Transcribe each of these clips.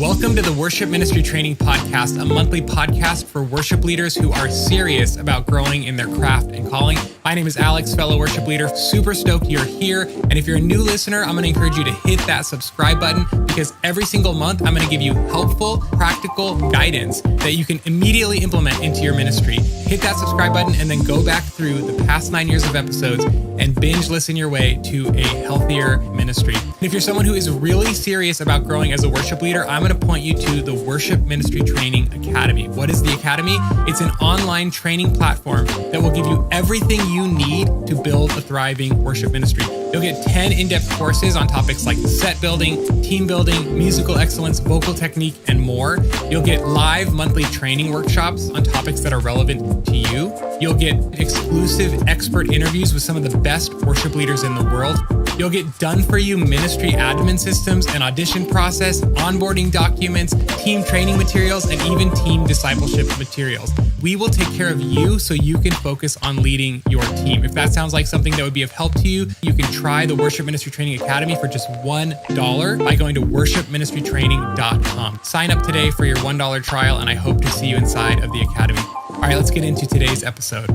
Welcome to the Worship Ministry Training Podcast, a monthly podcast for worship leaders who are serious about growing in their craft and calling. My name is Alex, fellow worship leader. Super stoked you're here. And if you're a new listener, I'm going to encourage you to hit that subscribe button because every single month I'm going to give you helpful, practical guidance that you can immediately implement into your ministry. Hit that subscribe button and then go back through the past 9 years of episodes and binge listen your way to a healthier ministry. And if you're someone who is really serious about growing as a worship leader, I'm going to point you to the Worship Ministry Training Academy. What is the Academy? It's an online training platform that will give you everything you need to build a thriving worship ministry. You'll get 10 in-depth courses on topics like set building, team building, musical excellence, vocal technique, and more. You'll get live monthly training workshops on topics that are relevant to you. You'll get exclusive expert interviews with some of the best worship leaders in the world. You'll get done-for-you ministry admin systems and audition process, onboarding documents, team training materials, and even team discipleship materials. We will take care of you so you can focus on leading your team. If that sounds like something that would be of help to you, you can try the Worship Ministry Training Academy for just $1 by going to worshipministrytraining.com. Sign up today for your $1 trial, and I hope to see you inside of the Academy. All right, let's get into today's episode.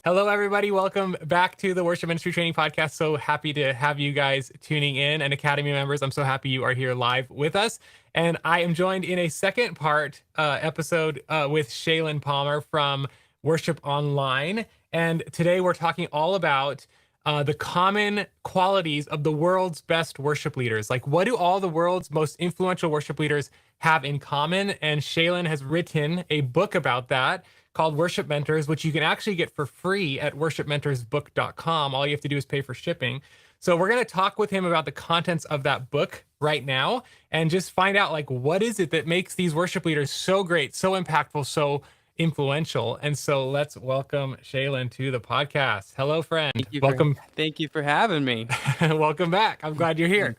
Hello, everybody. Welcome back to the Worship Ministry Training Podcast. So happy to have you guys tuning in, and Academy members, I'm so happy you are here live with us. And I am joined in a second part episode with Shalon Palmer from Worship Online. And today we're talking all about the common qualities of the world's best worship leaders. Like, what do all the world's most influential worship leaders have in common? And Shalon has written a book about that called Worship Mentors, which you can actually get for free at worshipmentorsbook.com. All you have to do is pay for shipping. So we're going to talk with him about the contents of that book right now and just find out, like, what is it that makes these worship leaders so great, so impactful, so influential. And so let's welcome Shalon to the podcast. Hello, friend. Welcome. Thank you for having me. Welcome back. I'm glad you're here.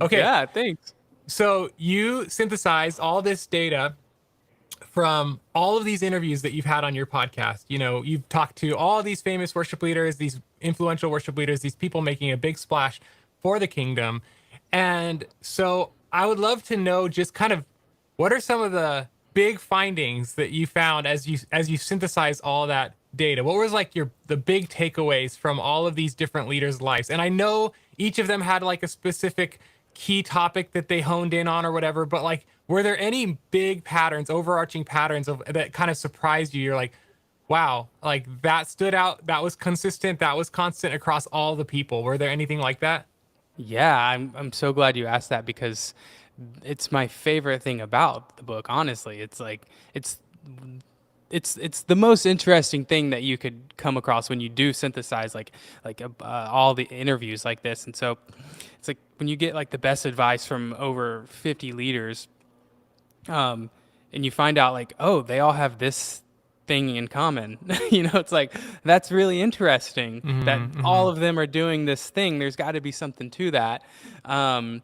Okay. Yeah, thanks. So you synthesized all this data from all of these interviews that you've had on your podcast. You know, you've talked to all these famous worship leaders, these influential worship leaders, these people making a big splash for the kingdom. And so I would love to know just kind of what are some of the big findings that you found as you synthesize all that data? What was like the big takeaways from all of these different leaders' lives? And I know each of them had like a specific key topic that they honed in on or whatever, but like, were there any big patterns, overarching patterns that kind of surprised you? You're like, wow, like that stood out, that was consistent, that was constant across all the people. Were there anything like that? Yeah, I'm so glad you asked that because it's my favorite thing about the book. Honestly, it's like it's the most interesting thing that you could come across when you do synthesize like all the interviews like this. And so it's like when you get like the best advice from over 50 leaders, and you find out like, oh, they all have this thing in common. It's like, that's really interesting that all of them are doing this thing. There's got to be something to that. And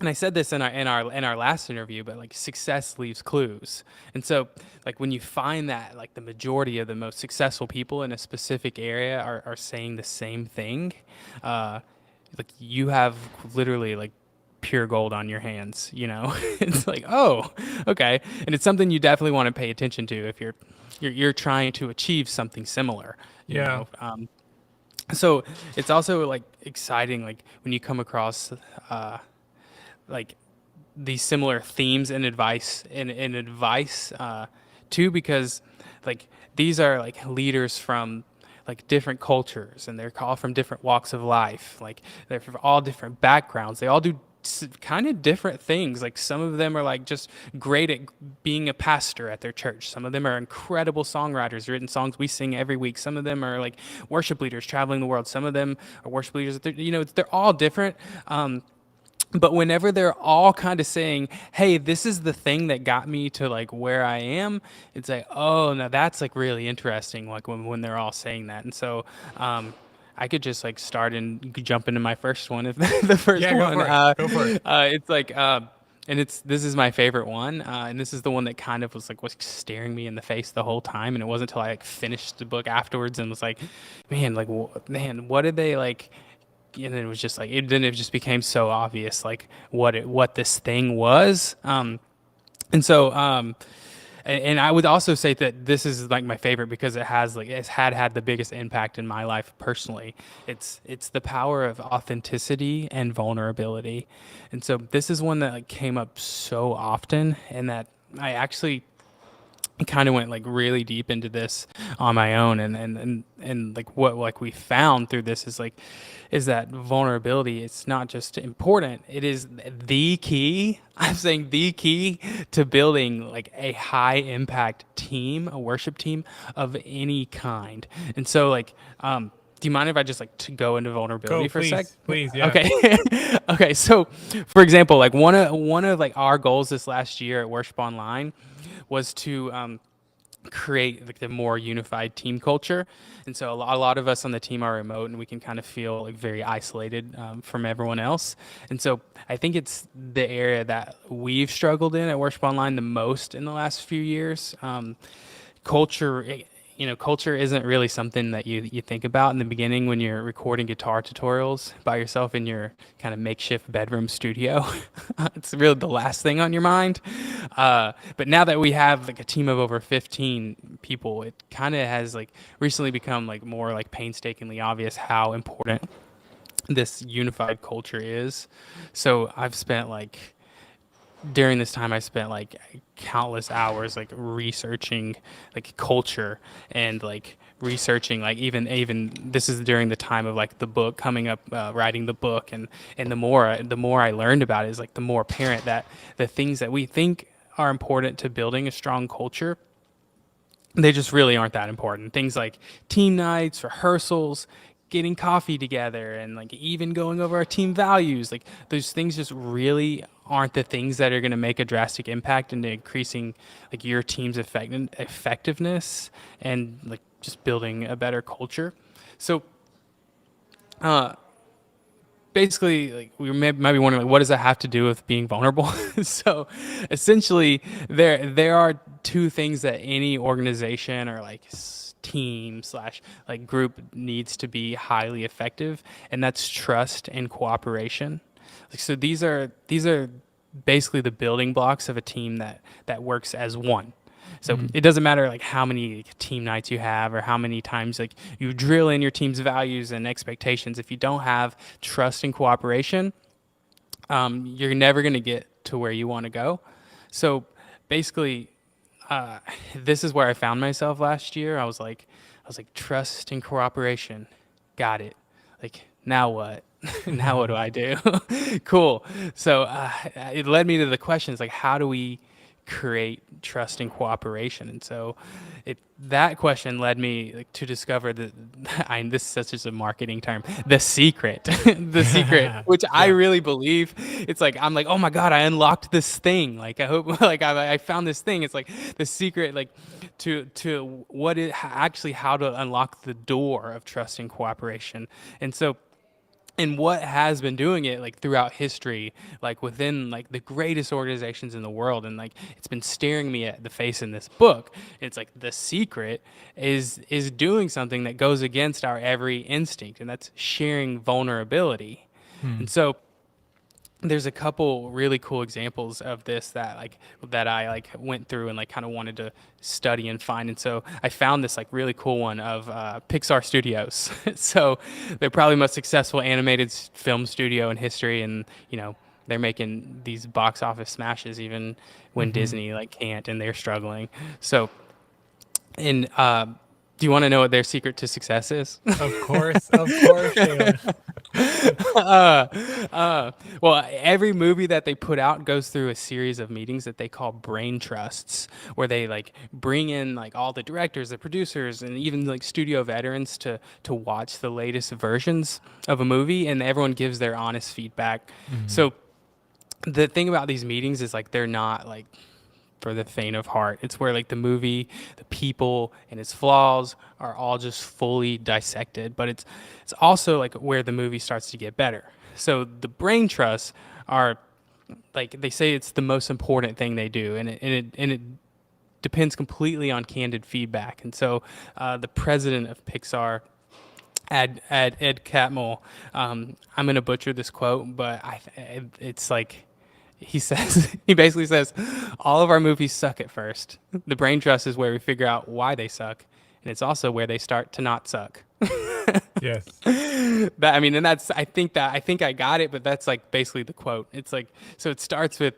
I said this in our last interview, but like success leaves clues. And so like when you find that like the majority of the most successful people in a specific area are saying the same thing, like you have literally like pure gold on your hands. It's like, oh, okay. And it's something you definitely want to pay attention to if you're trying to achieve something similar. You know? So it's also like exciting, like when you come across like these similar themes and advice too, because like these are like leaders from like different cultures, and they're all from different walks of life. Like they're from all different backgrounds. They all do kind of different things. Like some of them are like just great at being a pastor at their church. Some of them are incredible songwriters, written songs we sing every week. Some of them are like worship leaders traveling the world. Some of them are worship leaders. They're all different. But whenever they're all kind of saying, hey, this is the thing that got me to like where I am, it's like, oh, now that's like really interesting. Like when they're all saying that. And so, I could just like start and jump into my first one. If the first one, go for it. It's like, and this is my favorite one. And this is the one that kind of was staring me in the face the whole time. And it wasn't until I like finished the book afterwards and was like, man, what did they like and then it was just like then it just became so obvious like what this thing was. And so and I would also say that this is like my favorite because it's had the biggest impact in my life personally. It's the power of authenticity and vulnerability. And so this is one that like came up so often, and that I actually kind of went like really deep into this on my own, and like what like we found through this is that vulnerability, it's not just important, it is the key. I'm saying the key to building like a high impact team, a worship team of any kind. And so like do you mind if I just like to go into vulnerability for a sec? Please, yeah. Okay. Okay. So, for example, like one of like our goals this last year at Worship Online was to create like the more unified team culture. And so a lot of us on the team are remote, and we can kind of feel like very isolated from everyone else. And so I think it's the area that we've struggled in at Worship Online the most in the last few years. Culture, culture isn't really something that you think about in the beginning when you're recording guitar tutorials by yourself in your kind of makeshift bedroom studio. It's really the last thing on your mind. But now that we have like a team of over 15 people, it kind of has like recently become like more like painstakingly obvious how important this unified culture is. So I've spent like during this time I spent like countless hours like researching like culture, and like researching like even this is during the time of like the book coming up, writing the book, and the more I learned about it is like the more apparent that the things that we think are important to building a strong culture, they just really aren't that important. Things like team nights, rehearsals, getting coffee together, and like even going over our team values, like those things just really aren't the things that are going to make a drastic impact into increasing like your team's effectiveness and like just building a better culture. So basically, like we might be wondering, like, what does that have to do with being vulnerable? So essentially there are two things that any organization or like team slash like group needs to be highly effective, and that's trust and cooperation. Like, so these are basically the building blocks of a team that works as one. So it doesn't matter like how many team nights you have or how many times like you drill in your team's values and expectations. If you don't have trust and cooperation, you're never going to get to where you want to go. So basically, this is where I found myself last year. I was like, trust and cooperation, got it. Like, now what? Now what do I do? Cool. So it led me to the questions like, how do we create trust and cooperation? And so that question led me like to discover that this is such as a marketing term, the secret. The secret, which I really believe. It's like I'm like, oh my god, I unlocked this thing. Like I hope like I found this thing. It's like the secret, like to what it actually how to unlock the door of trust and cooperation. And so, and what has been doing it like throughout history, like within like the greatest organizations in the world, and like it's been staring me at the face in this book. It's like the secret is doing something that goes against our every instinct, and that's sharing vulnerability. And so there's a couple really cool examples of this that I like went through and like kind of wanted to study and find. And so I found this like really cool one of Pixar Studios. So they're probably the most successful animated film studio in history, and they're making these box office smashes even when Disney like can't, and they're struggling. So and do you want to know what their secret to success is? Of course, Shalon. Well, every movie that they put out goes through a series of meetings that they call brain trusts, where they like bring in like all the directors, the producers, and even like studio veterans to watch the latest versions of a movie, and everyone gives their honest feedback. So the thing about these meetings is like they're not like for the faint of heart. It's where like the movie, the people, and its flaws are all just fully dissected. But it's also like where the movie starts to get better. So the brain trusts are like they say it's the most important thing they do, and it depends completely on candid feedback. And so the president of Pixar Ed Catmull. I'm gonna butcher this quote, but it's like he says he basically says all of our movies suck at first. The brain trust is where we figure out why they suck, and it's also where they start to not suck. Yes. That I mean, and that's I think I got it, but that's like basically the quote. It's like so it starts with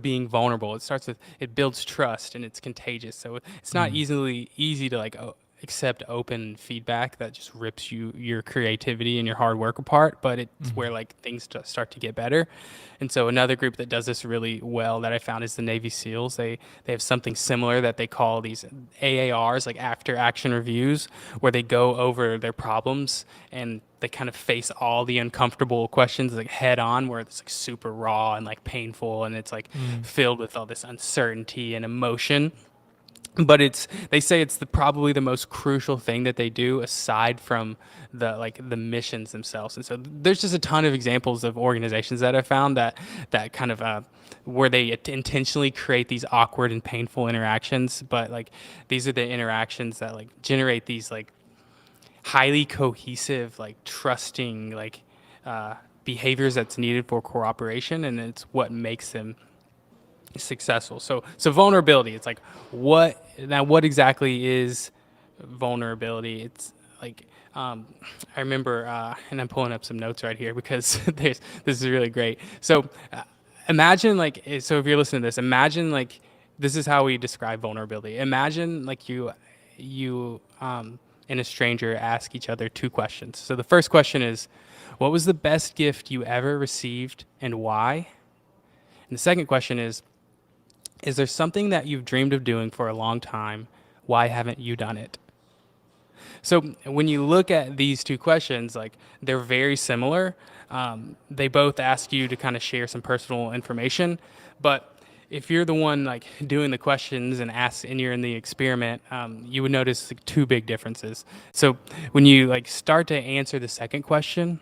being vulnerable. It builds trust and it's contagious. So it's not easy to like accept open feedback that just rips your creativity and your hard work apart, but it's where like things start to get better. And so another group that does this really well that I found is the Navy SEALs. They have something similar that they call these AARs, like after action reviews, where they go over their problems and they kind of face all the uncomfortable questions like head on, where it's like super raw and like painful and it's like filled with all this uncertainty and emotion. But they say it's probably the most crucial thing that they do aside from the missions themselves. And so there's just a ton of examples of organizations that I found that kind of where they intentionally create these awkward and painful interactions, but like these are the interactions that like generate these like highly cohesive, like trusting, like behaviors that's needed for cooperation, and it's what makes them successful. So vulnerability. It's like what exactly is vulnerability? It's like I remember, and I'm pulling up some notes right here because this is really great. So imagine like so if you're listening to this, imagine like this is how we describe vulnerability. Imagine like you and a stranger ask each other two questions. So the first question is, what was the best gift you ever received and why? And the second question is there something that you've dreamed of doing for a long time? Why haven't you done it? So when you look at these two questions, like they're very similar. They both ask you to kind of share some personal information, but if you're the one like doing the questions and you're in the experiment, you would notice like, two big differences. So when you like start to answer the second question,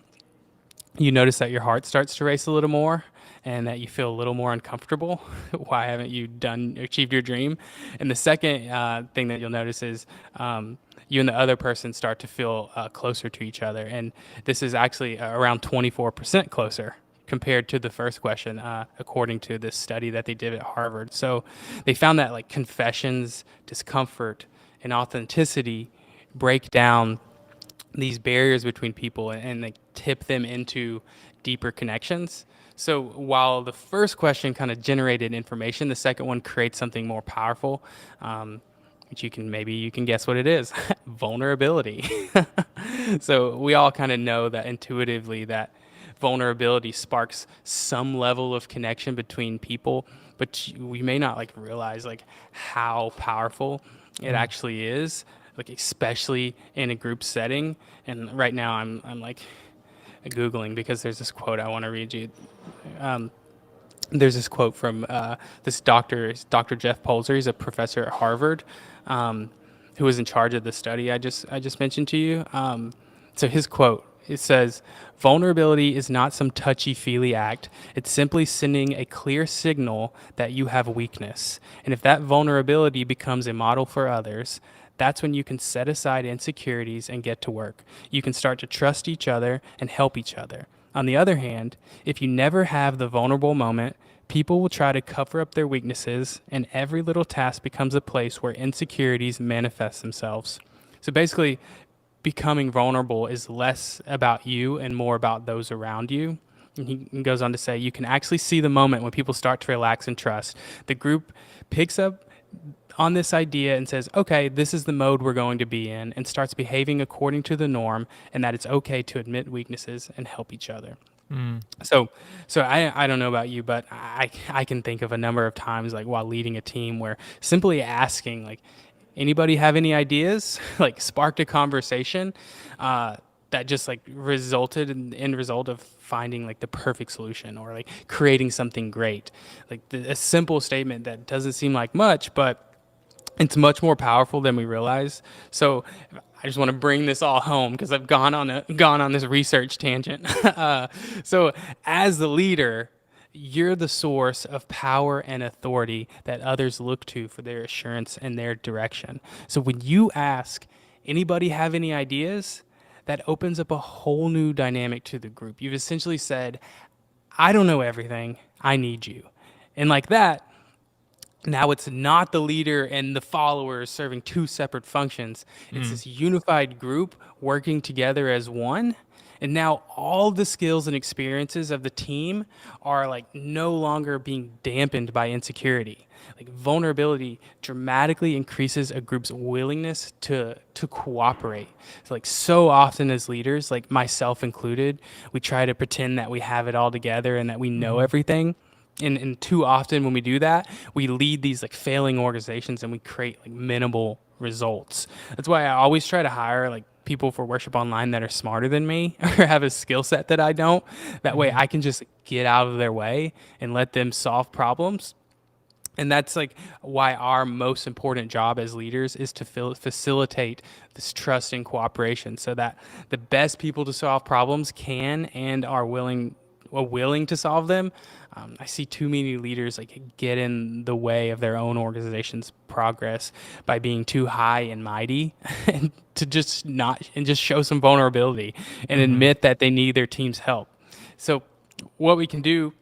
you notice that your heart starts to race a little more and that you feel a little more uncomfortable. Why haven't you achieved your dream? And the second thing that you'll notice is you and the other person start to feel closer to each other. And this is actually around 24% closer compared to the first question, according to this study that they did at Harvard. So they found that like confessions, discomfort, and authenticity break down these barriers between people and like tip them into deeper connections. So while the first question kind of generated information, the second one creates something more powerful, which you can guess what it is. Vulnerability. So we all kind of know that intuitively that vulnerability sparks some level of connection between people, but we may not like realize like how powerful it actually is, like especially in a group setting. And right now I'm like Googling because there's this quote I want to read you. There's this quote from this Dr. Jeff Polzer. He's a professor at Harvard, who was in charge of the study I just mentioned to you. So his quote, it says, "Vulnerability is not some touchy-feely act. It's simply sending a clear signal that you have weakness. And if that vulnerability becomes a model for others, that's when you can set aside insecurities and get to work. You can start to trust each other and help each other. On the other hand, if you never have the vulnerable moment, people will try to cover up their weaknesses, and every little task becomes a place where insecurities manifest themselves." So basically, becoming vulnerable is less about you and more about those around you. And he goes on to say, you can actually see the moment when people start to relax and trust. The group picks up on this idea and says, okay, this is the mode we're going to be in, and starts behaving according to the norm, and that it's okay to admit weaknesses and help each other. So I don't know about you, but I can think of a number of times like while leading a team where simply asking like, anybody have any ideas? Like sparked a conversation that just like resulted in the end result of finding like the perfect solution or like creating something great. Like a simple statement that doesn't seem like much, but it's much more powerful than we realize. So I just want to bring this all home because I've gone on this research tangent. So as the leader, you're the source of power and authority that others look to for their assurance and their direction. So when you ask Anybody have any ideas? That opens up a whole new dynamic to the group. You've essentially said, I don't know everything. I need you. And like that, now it's not the leader and the followers serving two separate functions. It's Mm. this unified group working together as one. And now all the skills and experiences of the team are like no longer being dampened by insecurity. Like vulnerability dramatically increases a group's willingness to cooperate. So like so often as leaders, like myself included, we try to pretend that we have it all together and that we know Mhm. everything. And too often when we do that, we lead these like failing organizations and we create like minimal results. That's why I always try to hire like people for worship online that are smarter than me or have a skill set that I don't. That way Mhm. I can just get out of their way and let them solve problems. And that's like why our most important job as leaders is to facilitate this trust and cooperation so that the best people to solve problems can and are willing to solve them. I see too many leaders like get in the way of their own organization's progress by being too high and mighty and to just not and just show some vulnerability and Mhm. admit that they need their team's help. So what we can do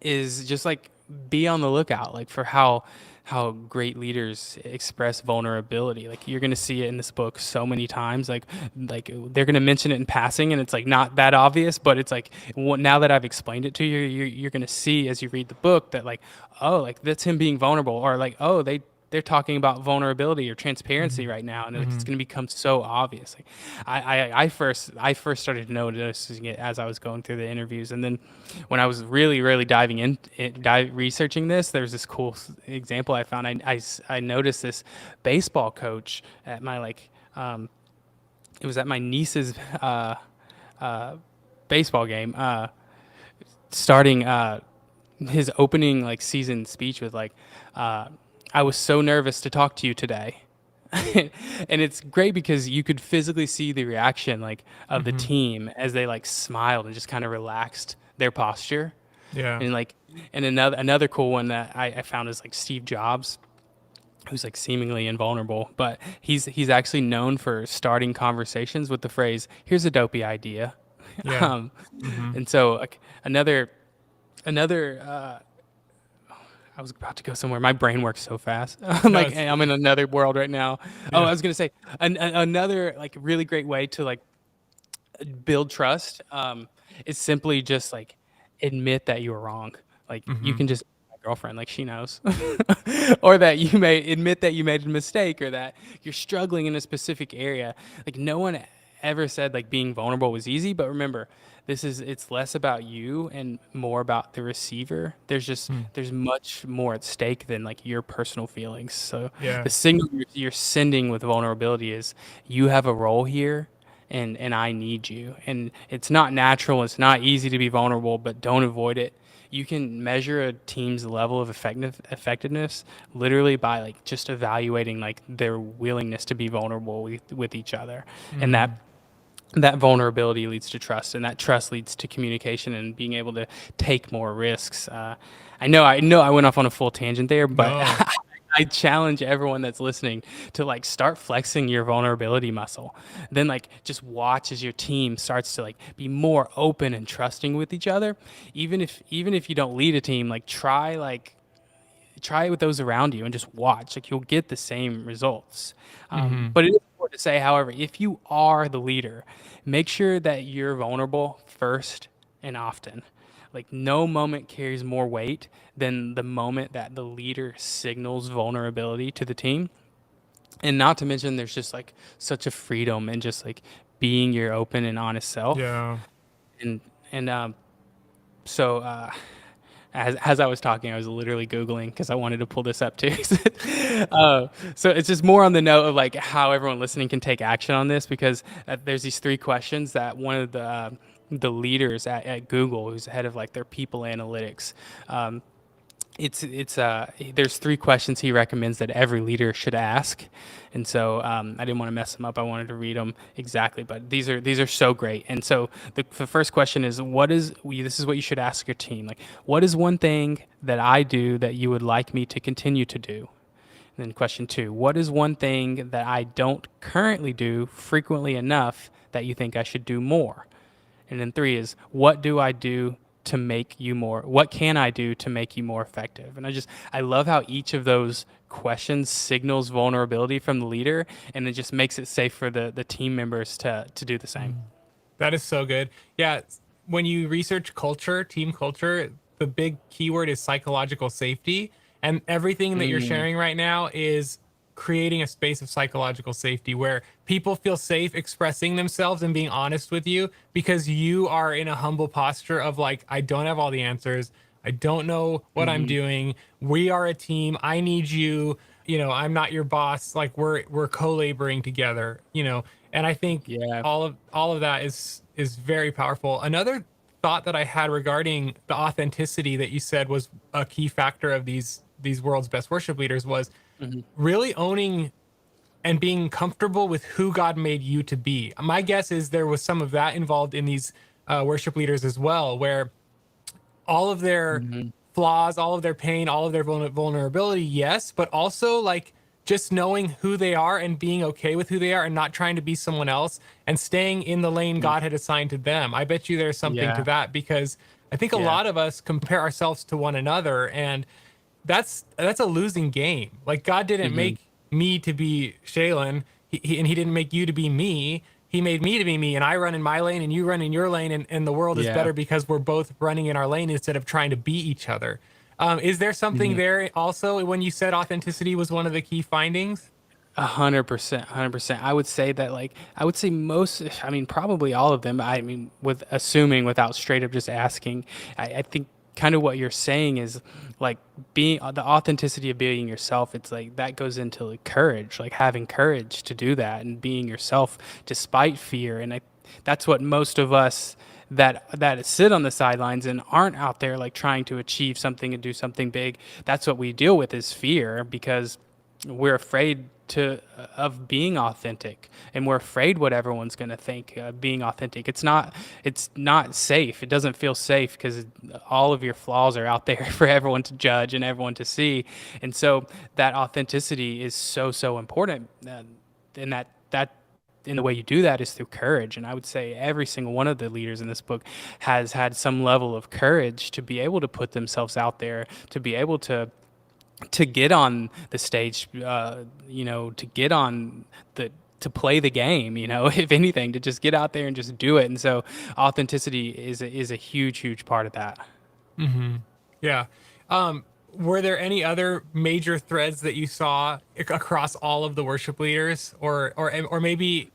is just like be on the lookout like for how great leaders express vulnerability. Like you're going to see it in this book so many times, like they're going to mention it in passing and it's like not that obvious, but it's like now that I've explained it to you, you're going to see as you read the book that like, oh, like that's him being vulnerable, or like, oh, they're talking about vulnerability or transparency Mhm. right now, and it's Mhm. going to become so obvious. Like, I first started noticing it as I was going through the interviews, and then when I was really diving in, researching this, there was this cool example I found. I noticed this baseball coach at my it was at my niece's uh, baseball game, starting his opening like season speech with like, uh, I was so nervous to talk to you today. And it's great because you could physically see the reaction like of the Mhm. team as they like smiled and just kind of relaxed their posture. Yeah. And like, and another cool one that I found is like Steve Jobs, who's like seemingly invulnerable, but he's actually known for starting conversations with the phrase, "Here's a dopey idea." Yeah. um, Mhm. and so like another I was about to go somewhere. My brain works so fast. I'm No, like, it's hey, I'm in another world right now. Oh, yeah. I was gonna say another like really great way to like build trust is simply just like admit that you were wrong. Like you Mhm. can just my girlfriend, like she knows, or that you may admit that you made a mistake or that you're struggling in a specific area. Like no one ever said like being vulnerable was easy, but remember, it's less about you and more about the receiver. Mm. There's much more at stake than like your personal feelings. So Yeah. the signal you're sending with vulnerability is you have a role here and I need you. And it's not natural, it's not easy to be vulnerable, but don't avoid it. You can measure a team's level of effectiveness literally by like just evaluating like their willingness to be vulnerable with each other. And Mhm. that vulnerability leads to trust, and that trust leads to communication and being able to take more risks. I know I went off on a full tangent there, but No. I challenge everyone that's listening to like start flexing your vulnerability muscle. Then like just watch as your team starts to like be more open and trusting with each other. Even if you don't lead a team, like try it with those around you and just watch. Like you'll get the same results. Mhm. But it is important to say, however, if you are the leader, make sure that you're vulnerable first and often. Like no moment carries more weight than the moment that the leader signals vulnerability to the team. And not to mention, there's just like such a freedom in just like being your open and honest self. Yeah. And and so as I was talking, I was literally Googling because I wanted to pull this up too. So it's just more on the note of like how everyone listening can take action on this because there's these three questions that one of the leaders at Google, who's head of like their people analytics, um, it's there's three questions he recommends that every leader should ask, and so I didn't want to mess them up. I wanted to read them exactly, but these are so great. And so the first question is, this is what you should ask your team, like what is one thing that I do that you would like me to continue to do? And then question 2, what is one thing that I don't currently do frequently enough that you think I should do more? And then 3 is, what do I do to make you more, what can I do to make you more effective? And I love how each of those questions signals vulnerability from the leader, and it just makes it safe for the team members to do the same. That is so good. Yeah. When you research culture, team culture, the big keyword is psychological safety. And everything that you're Mm, sharing right now is creating a space of psychological safety where people feel safe expressing themselves and being honest with you because you are in a humble posture of like, I don't have all the answers. I don't know what I'm mhm. doing. We are a team. I need you. I'm not your boss. Like we're co-laboring together, and I think Yeah. all of that is very powerful. Another thought that I had regarding the authenticity that you said was a key factor of these world's best worship leaders was Mhm. really owning and being comfortable with who God made you to be. My guess is there was some of that involved in these worship leaders as well, where all of their Mhm. flaws, all of their pain, all of their vulnerability, yes, but also like just knowing who they are and being okay with who they are and not trying to be someone else and staying in the lane Mm. God had assigned to them. I bet you there's something to Yeah. that because I think a Yeah. lot of us compare ourselves to one another, and that's a losing game. Like God didn't Mhm. make me to be Shalon, and He didn't make you to be me. He made me to be me, and I run in my lane, and you run in your lane, and the world is Yeah. better because we're both running in our lane instead of trying to beat each other. Is there something Mhm. there also when you said authenticity was one of the key findings? 100%, 100%. I would say most, I mean, probably all of them. I mean, with assuming without straight up just asking, I think kind of what you're saying is like being the authenticity of being yourself. It's like that goes into like courage, like having courage to do that and being yourself despite fear. And that's what most of us that sit on the sidelines and aren't out there like trying to achieve something and do something big. That's what we deal with is fear because we're afraid of being authentic, and we're afraid what everyone's going to think. Being authentic, it's not safe. It doesn't feel safe because all of your flaws are out there for everyone to judge and everyone to see. And so that authenticity is so important, and that in the way you do that is through courage. And I would say every single one of the leaders in this book has had some level of courage to be able to put themselves out there, to be able to get on the stage, to get on to play the game, if anything, to just get out there and just do it. And so authenticity is a huge part of that. Yeah. Were there any other major threads that you saw across all of the worship leaders, or maybe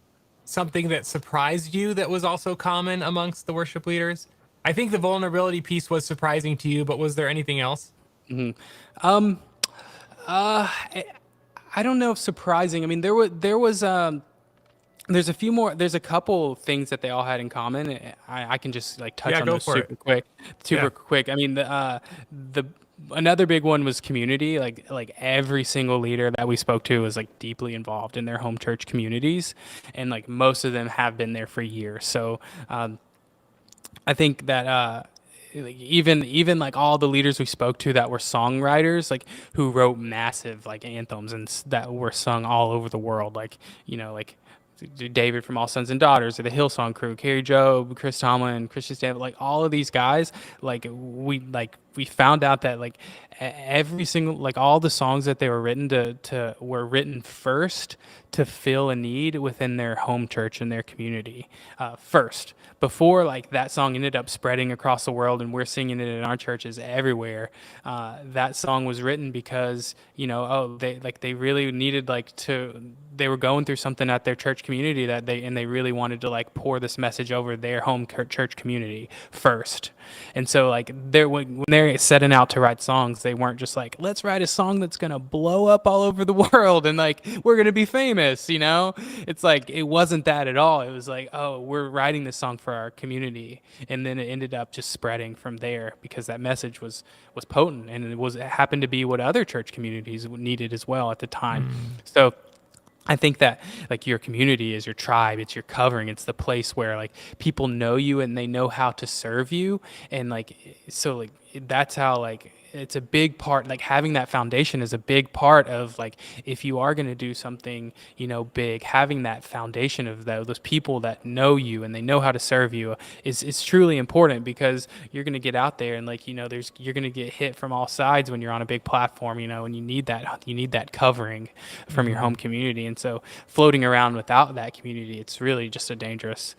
something that surprised you that was also common amongst the worship leaders? I think the vulnerability piece was surprising to you, but was there anything else? I don't know if surprising. I mean, there's a few more. There's a couple things that they all had in common. I can just like touch Yeah, on go those for it. super quick, Yeah. super quick. I mean, the another big one was community. Like every single leader that we spoke to was like deeply involved in their home church communities, and like most of them have been there for years. So I think that like, even like all the leaders we spoke to that were songwriters, like who wrote massive like anthems and that were sung all over the world, like David from All Sons and Daughters, or the Hillsong Crew, Carrie Job, Chris Tomlin, Christian Stanley, like all of these guys, we found out that like every single like all the songs that they were written to were written first to fill a need within their home church and their community first before like that song ended up spreading across the world and we're singing it in our churches everywhere. That song was written because they really needed they were going through something at their church community that they really wanted to like pour this message over their home church community first. And so like when they're setting out to write songs, they weren't just like, let's write a song that's gonna blow up all over the world and like we're gonna be famous. It's like it wasn't that at all. It was like, oh, we're writing this song for our community, and then it ended up just spreading from there because that message was potent, and it happened to be what other church communities needed as well at the time. So I think that like your community is your tribe, it's your covering, it's the place where like people know you and they know how to serve you, and like so like that's how like it's a big part, like having that foundation is a big part of like, if you are going to do something, big, having that foundation of those people that know you and they know how to serve you is truly important, because you're going to get out there and like, you're going to get hit from all sides when you're on a big platform, and you need that covering from your home community. And so floating around without that community, it's really just a dangerous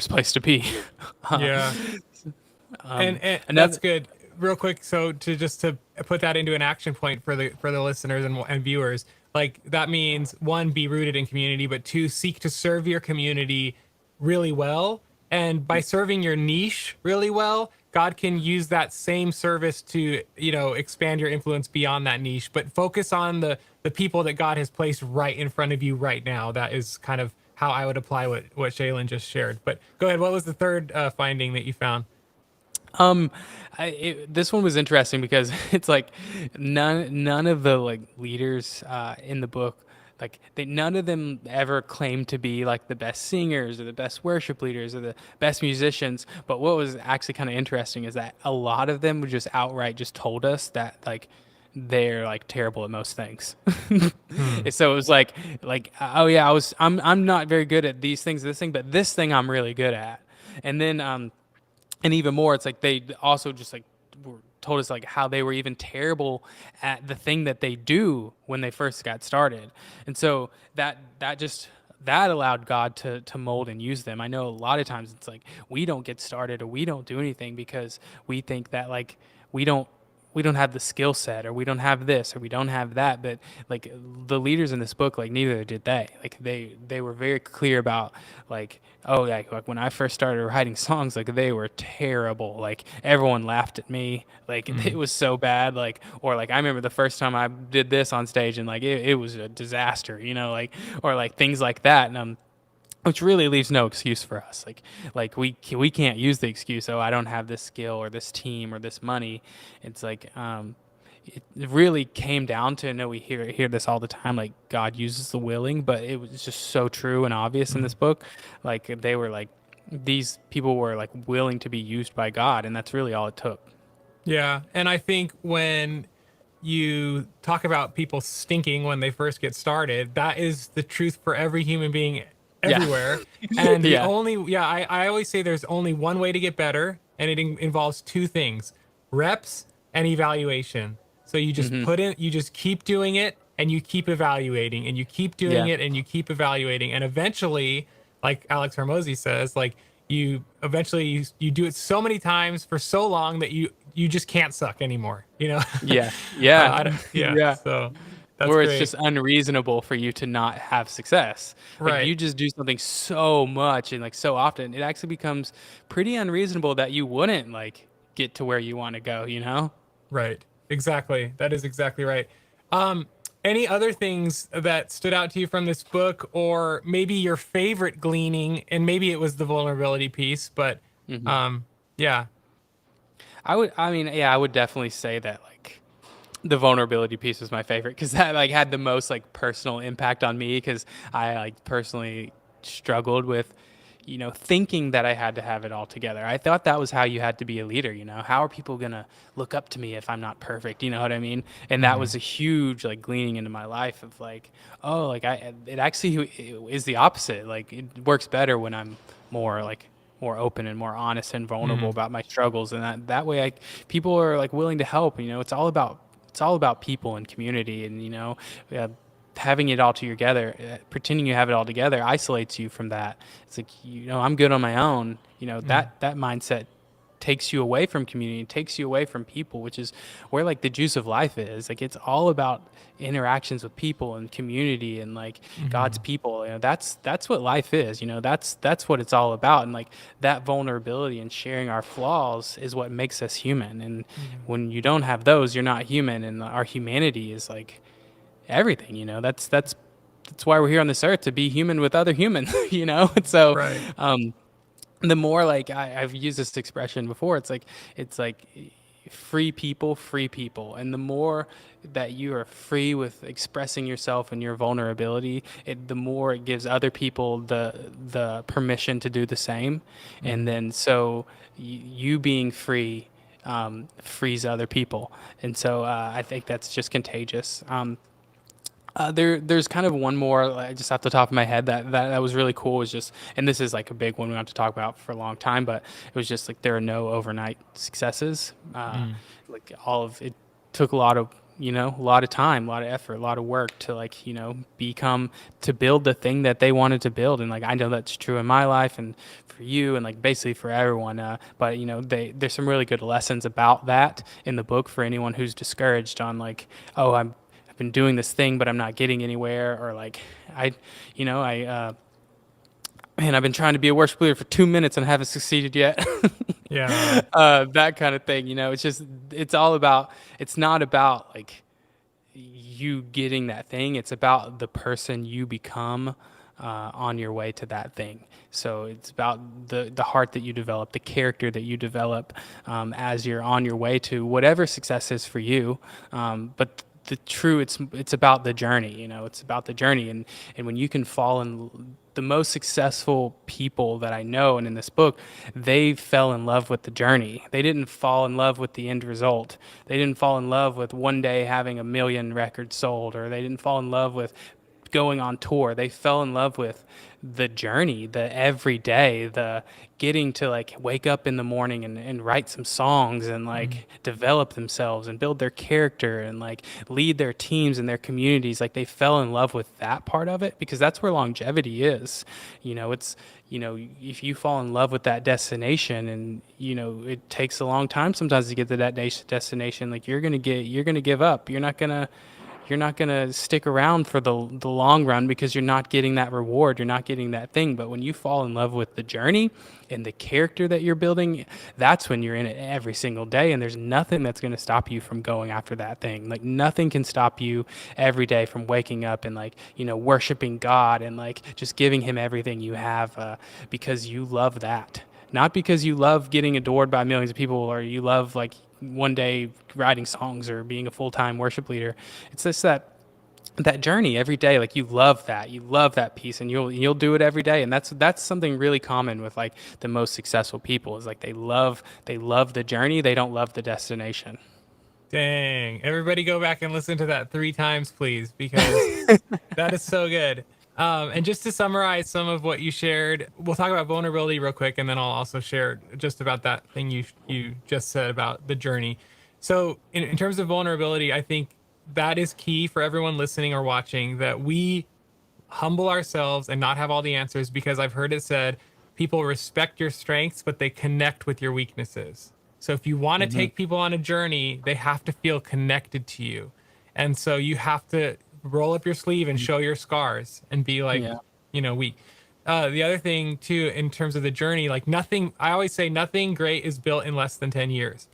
place to be. Uh, Yeah. And that's Another. good. Real quick, so to put that into an action point for the listeners and viewers, like that means one, be rooted in community, but two, seek to serve your community really well. And by serving your niche really well, God can use that same service to, expand your influence beyond that niche. But focus on the people that God has placed right in front of you right now. That is kind of how I would apply what Shalon just shared. But go ahead. What was the third finding that you found? Um, this one was interesting because it's like none of the like leaders in the book, like none of them ever claimed to be like the best singers or the best worship leaders or the best musicians. But what was actually kind of interesting is that a lot of them would just outright just told us that like they're like terrible at most things. Hmm. So it was like oh yeah, I'm not very good at these things, this thing, but this thing I'm really good at. And then and even more, it's like they also just like told us like how they were even terrible at the thing that they do when they first got started. And so that allowed God to mold and use them. I know a lot of times it's like we don't get started or we don't do anything because we think that like we don't we don't have the skill set, or we don't have this, or we don't have that. But like the leaders in this book, like neither did they. Like they were very clear about like, oh yeah, like when I first started writing songs, like they were terrible. Like everyone laughed at me. Like it Hmm. was so bad. Like, or like I remember the first time I did this on stage and like it was a disaster, like, or like things like that. And which really leaves no excuse for us. Like we can't use the excuse, oh, I don't have this skill or this team or this money. It's like it really came down to, I know we hear this all the time, like God uses the willing, but it was just so true and obvious in Hmm. this book. Like they were like, these people were like willing to be used by God, and that's really all it took. Yeah, and I think when you talk about people stinking when they first get started, that is the truth for every human being Yeah. everywhere. And the Yeah. only, yeah, I always say there's only one way to get better, and it involves two things: reps and evaluation. So you just Hmm. put in, you just keep doing it, and you keep evaluating, and you keep doing Yeah. it, and you keep evaluating. And eventually, like Alex Hormozy says, like you eventually you do it so many times for so long that you just can't suck anymore, Yeah. Yeah. yeah, Yeah. so that's Where it's great. just unreasonable for you to not have success. Like Right. you just do something so much and like so often, it actually becomes pretty unreasonable that you wouldn't like get to where you want to go. Right. Exactly. That is exactly right. um any other things that stood out to you from this book, or maybe your favorite gleaning? And maybe it was the vulnerability piece, but Hmm. um yeah. I would definitely say that like the vulnerability piece was my favorite because that like had the most like personal impact on me, because I like personally struggled with thinking that I had to have it all together. I thought that was how you had to be a leader. How are people gonna look up to me if I'm not perfect? You know what I mean? And that Hmm. was a huge like gleaning into my life of like, oh, like it actually is the opposite. Like it works better when I'm more like more open and more honest and vulnerable Hmm. about my struggles, and that way people are like willing to help. It's all about people and community, and uh, having it all together, pretending you have it all together isolates you from that. It's like, I'm good on my own. Hmm. That mindset takes you away from community, takes you away from people, which is where like the juice of life is. Like it's all about interactions with people and community and like God's Hmm. people. That's what life is. That's what it's all about. And like that vulnerability and sharing our flaws is what makes us human. And Hmm. when you don't have those, you're not human. And our humanity is like everything. That's why we're here on this earth, to be human with other humans. And so Right. the more like I've used this expression before, it's like free people, and the more that you are free with expressing yourself and your vulnerability, the more it gives other people the permission to do the same. And Hmm. then so you being free frees other people. And so I think that's just contagious. There's kind of one more, like, just off the top of my head that was really cool. Was just, and this is like a big one we have to talk about for a long time, but it was just like there are no overnight successes. Like all of it took a lot of time, a lot of effort, a lot of work to to build the thing that they wanted to build. And like I know that's true in my life and for you and like basically for everyone. But there's some really good lessons about that in the book for anyone who's discouraged on like, oh, I've been doing this thing, but I'm not getting anywhere, or like man, I've been trying to be a worship leader for 2 minutes and haven't succeeded yet. Yeah. That kind of thing. It's all about. It's not about like you getting that thing. It's about the person you become on your way to that thing. So it's about the heart that you develop, the character that you develop as you're on your way to whatever success is for you. But it's about the journey. It's about the journey. And when you can fall in, the most successful people that I know and in this book, they fell in love with the journey. They didn't fall in love with the end result. They didn't fall in love with one day having 1 million records sold, or they didn't fall in love with going on tour. They fell in love with the journey, the everyday, the getting to like wake up in the morning and write some songs and like develop themselves and build their character and like lead their teams and their communities. Like they fell in love with that part of it, because that's where longevity is. It's if you fall in love with that destination, and it takes a long time sometimes to get to that destination, like you're gonna give up. You're not going to stick around for the long run because you're not getting that reward. You're not getting that thing. But when you fall in love with the journey and the character that you're building, that's when you're in it every single day. And there's nothing that's going to stop you from going after that thing. Like nothing can stop you every day from waking up and like, worshiping God and like just giving him everything you have because you love that. Not because you love getting adored by millions of people, or you love like one day writing songs or being a full-time worship leader. It's just that journey every day. Like you love that piece, and you'll do it every day. And that's something really common with like the most successful people, is like they love the journey. They don't love the destination. Dang. Everybody go back and listen to that 3 times, please, because that is so good. And just to summarize some of what you shared, we'll talk about vulnerability real quick, and then I'll also share just about that thing you just said about the journey. So in terms of vulnerability, I think that is key for everyone listening or watching, that we humble ourselves and not have all the answers, because I've heard it said, people respect your strengths, but they connect with your weaknesses. So if you want to take people on a journey, they have to feel connected to you. And so you have to roll up your sleeve and show your scars and be like, weak. The other thing too, in terms of the journey, like I always say nothing great is built in less than 10 years.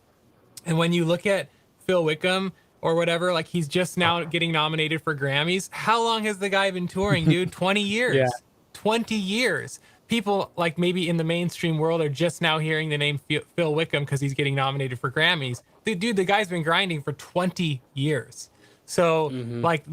And when you look at Phil Wickham or whatever, like he's just now getting nominated for Grammys. How long has the guy been touring, dude? 20 years. Yeah. 20 years. People like maybe in the mainstream world are just now hearing the name Phil Wickham because he's getting nominated for Grammys. Dude, the guy's been grinding for 20 years. So like,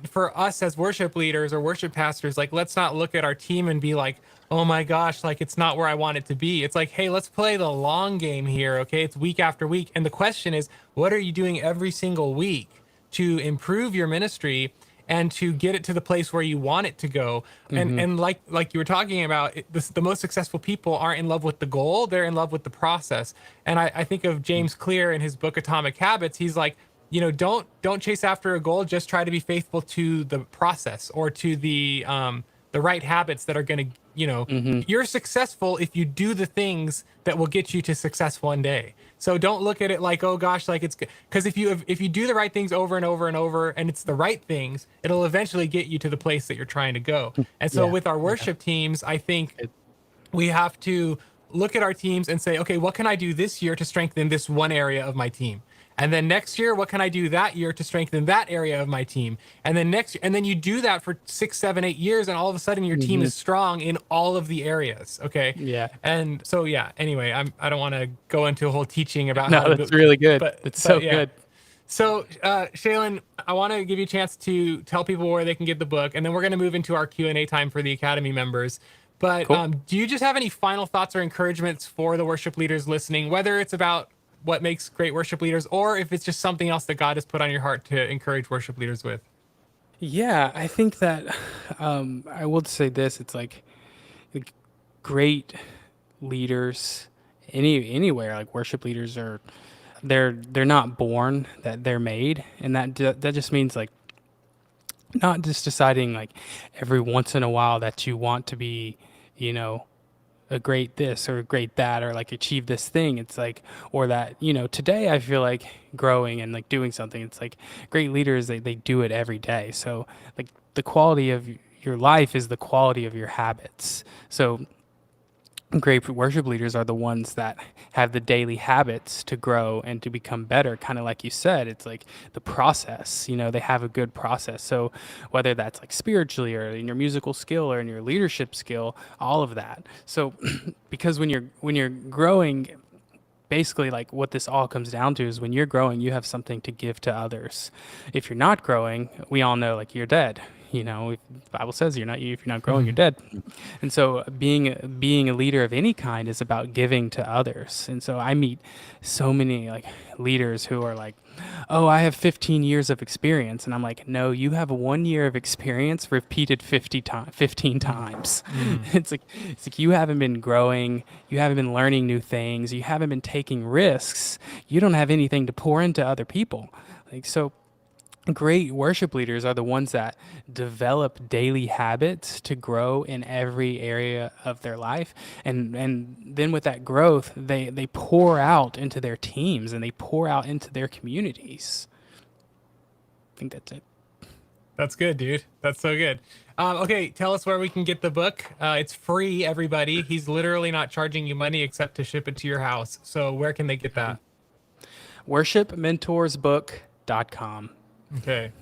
for us as worship leaders or worship pastors, like, let's not look at our team and be like, oh my gosh, like it's not where I want it to be. It's like, hey, let's play the long game here. Okay. It's week after week. And the question is, what are you doing every single week to improve your ministry and to get it to the place where you want it to go? And like you were talking about, the most successful people aren't in love with the goal. They're in love with the process. And I think of James Clear in his book, Atomic Habits. He's like, don't chase after a goal. Just try to be faithful to the process, or to the right habits that are going to, you're successful if you do the things that will get you to success one day. So don't look at it like, oh gosh, like it's good. Because if you do the right things over and over and over, and it's the right things, it'll eventually get you to the place that you're trying to go. And so with our worship teams, I think we have to look at our teams and say, okay, what can I do this year to strengthen this one area of my team? And then next year, what can I do that year to strengthen that area of my team? And then you do that for 6, 7, 8 years, and all of a sudden your team is strong in all of the areas. Okay. Yeah. And so, anyway, I don't want to go into a whole teaching about how to build. That's really good. It's so good. So, Shalon, I want to give you a chance to tell people where they can get the book, and then we're going to move into our Q&A time for the Academy members. But cool. Do you just have any final thoughts or encouragements for the worship leaders listening, whether it's about what makes great worship leaders, or if it's just something else that God has put on your heart to encourage worship leaders with. Yeah, I think that I would say this. It's like great leaders anywhere, like worship leaders are they're not born, that they're made, and that just means like not just deciding like every once in a while that you want to be, you know, a great this or a great that or like achieve this thing. It's like, or that, you know, today I feel like growing and like doing something. It's like great leaders, they do it every day. So like the quality of your life is the quality of your habits. So great worship leaders are the ones that have the daily habits to grow and to become better. Kind of like you said, it's like the process, you know, they have a good process. So whether that's like spiritually or in your musical skill or in your leadership skill, all of that. So because when you're growing, basically like what this all comes down to is when you're growing, you have something to give to others. If you're not growing, we all know like you're dead. You know, the Bible says if you're not growing, you're dead. And so being a leader of any kind is about giving to others. And so I meet so many like leaders who are like, "Oh, I have 15 years of experience." And I'm like, "No, you have 1 year of experience repeated 15 times." It's like you haven't been growing, you haven't been learning new things, you haven't been taking risks. You don't have anything to pour into other people. Like so great worship leaders are the ones that develop daily habits to grow in every area of their life, and then with that growth they pour out into their teams and they pour out into their communities. I think that's it. That's good, dude. That's so good. Okay, tell us where we can get the book. It's free, everybody. He's literally not charging you money except to ship it to your house. So where can they get that? worshipmentorsbook.com. Okay.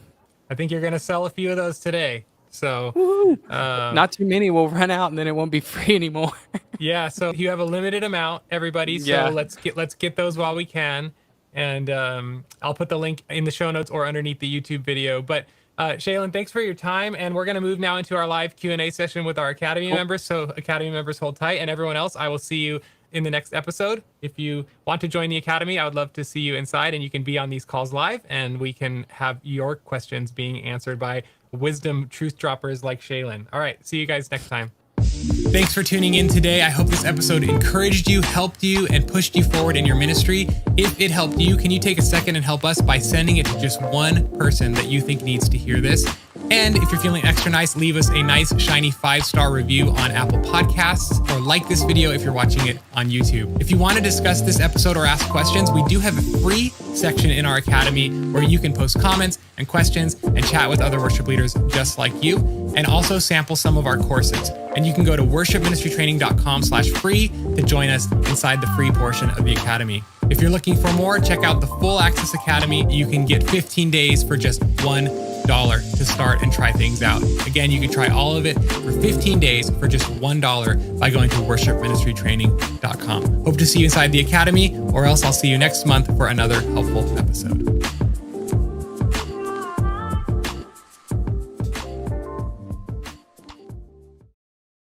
I think you're going to sell a few of those today. So not too many will run out and then it won't be free anymore. yeah, so you have a limited amount, everybody. So Yeah. let's get those while we can. And I'll put the link in the show notes or underneath the YouTube video. But Shalon, thanks for your time. And we're going to move now into our live Q&A session with our Academy members. So Academy members, hold tight. And everyone else, I will see you in the next episode. If you want to join the Academy, I would love to see you inside, and you can be on these calls live, and we can have your questions being answered by wisdom truth droppers like Shalon. All right, see you guys next time. Thanks for tuning in today. I hope this episode encouraged you, helped you, and pushed you forward in your ministry. If it helped you, can you take a second and help us by sending it to just one person that you think needs to hear this? And if you're feeling extra nice, leave us a nice, shiny 5-star review on Apple Podcasts, or like this video if you're watching it on YouTube. If you want to discuss this episode or ask questions, we do have a free section in our Academy where you can post comments and questions and chat with other worship leaders just like you, and also sample some of our courses. And you can go to worshipministrytraining.com/free to join us inside the free portion of the Academy. If you're looking for more, check out the Full Access Academy. You can get 15 days for just $1 to start and try things out. Again, you can try all of it for 15 days for just $1 by going to worshipministrytraining.com. Hope to see you inside the Academy, or else I'll see you next month for another helpful episode.